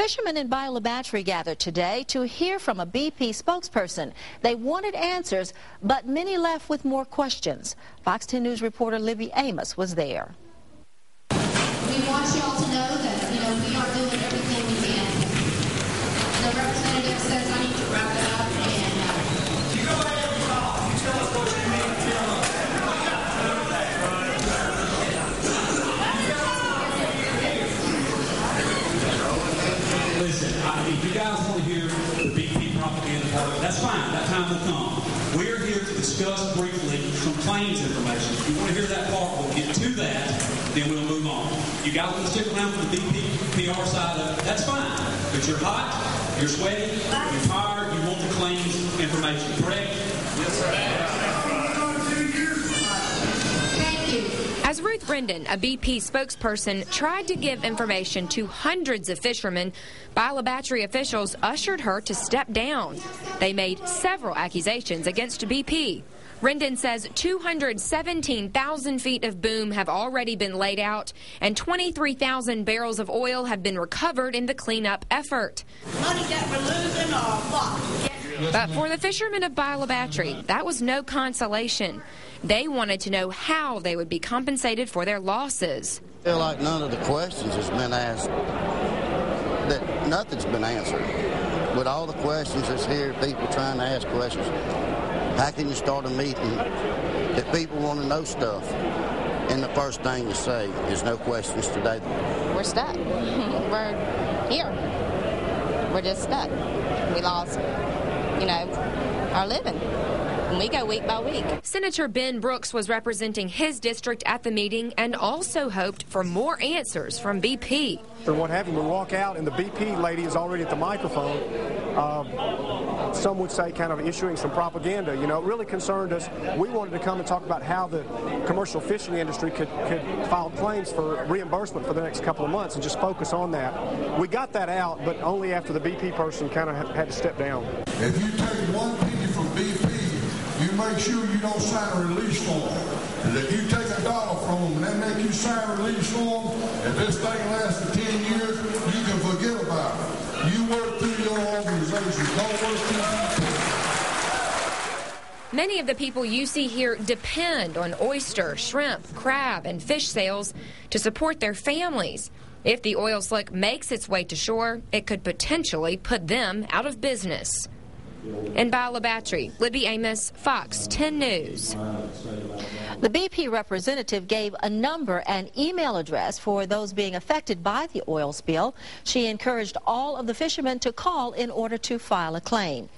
Fishermen in Bayou La Batre gathered today to hear from a BP spokesperson. They wanted answers, but many left with more questions. Fox 10 News reporter Libby Amos was there. We want you all to know that, we are doing everything we can. The representative says I need to wrap it up, and you go ahead and talk. You tell us what you mean to tell us. Listen, if you guys want to hear the BP propaganda part of it, that's fine. That time will come. We're here to discuss briefly some claims information. If you want to hear that part, we'll get to that, then we'll move on. You guys want to stick around for the BP PR side of it, that's fine. But you're hot, you're sweaty, you're tired, you want the claims information, correct? Yes, sir. As Ruth Rendon, a BP spokesperson, tried to give information to hundreds of fishermen, Bayou La Batre officials ushered her to step down. They made several accusations against BP. Rendon says 217,000 feet of boom have already been laid out, and 23,000 barrels of oil have been recovered in the cleanup effort. money that we're losing or what? But for the fishermen of Bayou La Batre, that was no consolation. They wanted to know how they would be compensated for their losses. I feel like none of the questions has been asked, that nothing's been answered. With all the questions that's here, people trying to ask questions, how can you start a meeting that people want to know stuff? And the first thing you say is no questions today. We're stuck. We're here. We're just stuck. We lost, our living. And we go week by week. Senator Ben Brooks was representing his district at the meeting and also hoped for more answers from BP. Or what have you, we walk out and the BP lady is already at the microphone. Some would say kind of issuing some propaganda. It really concerned us. We wanted to come and talk about how the commercial fishing industry could file claims for reimbursement for the next couple of months and just focus on that. We got that out, but only after the BP person kind of had to step down. If you take one penny from BP, you make sure you don't sign a release form. And if you take $1 from them and they make you sign a release form, if this thing lasts for 10 years, you can forget about it. You work through your organization. Don't work through BP. Many of the people you see here depend on oyster, shrimp, crab, and fish sales to support their families. If the oil slick makes its way to shore, it could potentially put them out of business. In Bayou La Batre, Libby Amos, Fox 10 News. The BP representative gave a number and email address for those being affected by the oil spill. She encouraged all of the fishermen to call in order to file a claim.